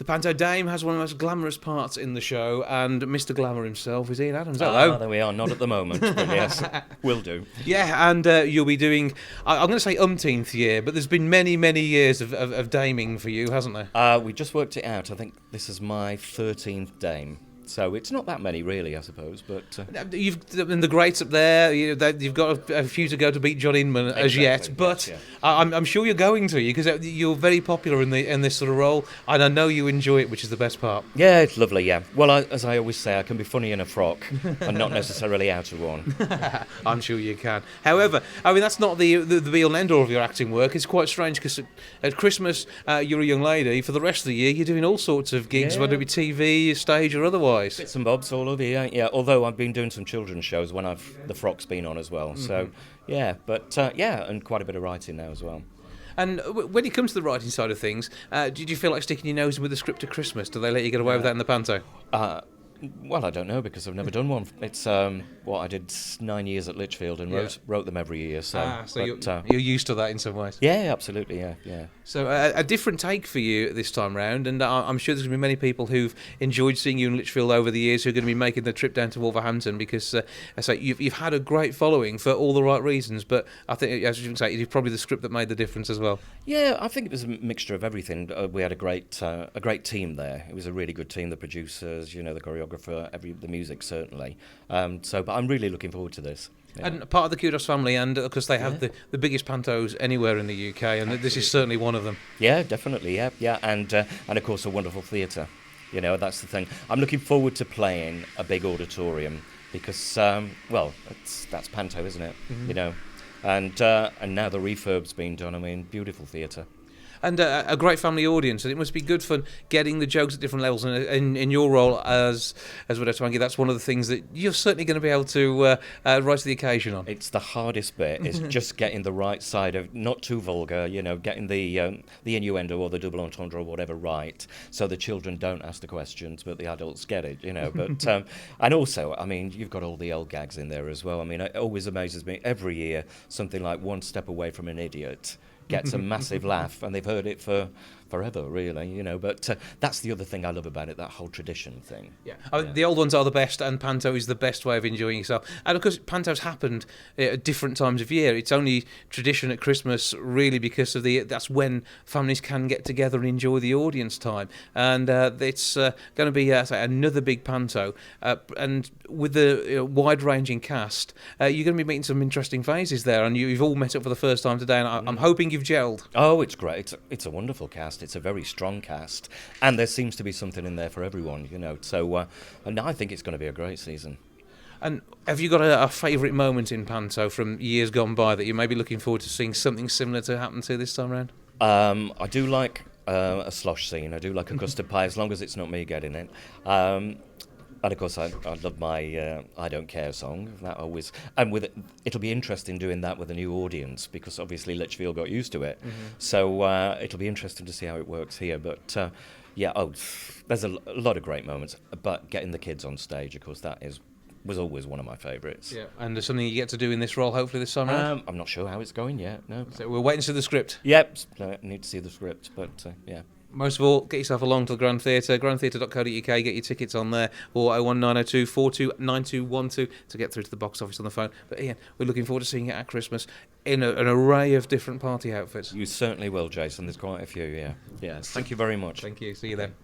The Panto Dame has one of the most glamorous parts in the show, and Mr. Glamour himself is Ian Adams. Hello. There we are, not at the moment, but yes, will do. Yeah, and you'll be doing, I'm going to say umpteenth year, but there's been many, many years of daming for you, hasn't there? We just worked it out. I think this is my 13th Dame. So it's not that many, really, I suppose. But you've and the greats up there. You've got a few to go to beat John Inman as yet, but yes, I'm sure you're going to, because you're very popular in this sort of role, and I know you enjoy it, which is the best part. Yeah, it's lovely. Yeah. Well, as I always say, I can be funny in a frock and not necessarily out of one. I'm sure you can. However, I mean, that's not the be-all and end-all of your acting work. It's quite strange because at Christmas you're a young lady. For the rest of the year, you're doing all sorts of gigs, whether it be TV, stage, or otherwise. Bits and bobs all over, yeah. Although I've been doing some children's shows when the frock's been on as well. Mm-hmm. So, yeah, but and quite a bit of writing now as well. And when it comes to the writing side of things, did you feel like sticking your nose in with the script at Christmas? Do they let you get away with that in the panto? Well, I don't know, because I've never done one. It's I did 9 years at Lichfield and wrote them every year. So you're used to that in some ways. Yeah, absolutely, yeah. So a different take for you this time round, and I'm sure there's going to be many people who've enjoyed seeing you in Lichfield over the years who are going to be making the trip down to Wolverhampton, because I say you've had a great following for all the right reasons, but I think, as you can say, it's probably the script that made the difference as well. Yeah, I think it was a mixture of everything. We had a great team there. It was a really good team. The producers, the choreographer, the music certainly. But I'm really looking forward to this. Yeah. And part of the Kudos family, and of course they have the biggest pantos anywhere in the UK, and Absolutely. This is certainly one of them. Yeah, definitely, yeah, and of course a wonderful theatre. That's the thing. I'm looking forward to playing a big auditorium because, that's panto, isn't it? Mm-hmm. And now the refurb's been done. I mean, beautiful theatre. And a great family audience, and it must be good fun getting the jokes at different levels. And in your role as Widow Tankey, that's one of the things that you're certainly going to be able to rise to the occasion on. It's the hardest bit, is just getting the right side of, not too vulgar, getting the innuendo or the double entendre or whatever right, so the children don't ask the questions, but the adults get it, But and also, I mean, you've got all the old gags in there as well. I mean, it always amazes me every year. Something like One Step Away from an Idiot gets a massive laugh, and they've heard it for forever, really, But that's the other thing I love about it, that whole tradition thing. Yeah, the old ones are the best, and panto is the best way of enjoying yourself. And of course, panto's happened at different times of year. It's only tradition at Christmas, really, because of that's when families can get together and enjoy the audience time. And it's going to be another big panto, and with the wide-ranging cast, you're going to be meeting some interesting faces there, and you've all met up for the first time today, and I'm hoping you've gelled. Oh, it's great. It's a wonderful cast. It's a very strong cast, and there seems to be something in there for everyone, So, and I think it's going to be a great season. And have you got a favourite moment in panto from years gone by that you may be looking forward to seeing something similar to happen to this time around? I do like a slosh scene. I do like a custard pie, as long as it's not me getting it. And of course, I love my "I Don't Care" song. That always, and it'll be interesting doing that with a new audience, because obviously Lichfield got used to it. Mm-hmm. So it'll be interesting to see how it works here. But there's a lot of great moments. But getting the kids on stage, of course, was always one of my favourites. Yeah, and there's something you get to do in this role, hopefully this summer. I'm not sure how it's going yet. No, so we're waiting to see the script. Yep, I need to see the script, but yeah. Most of all, get yourself along to the Grand Theatre, grandtheatre.co.uk, get your tickets on there, or 01902 429212 to get through to the box office on the phone. But Ian, we're looking forward to seeing it at Christmas in an array of different party outfits. You certainly will, Jason. There's quite a few, yeah. Yes. Thank you very much. Thank you. See you then.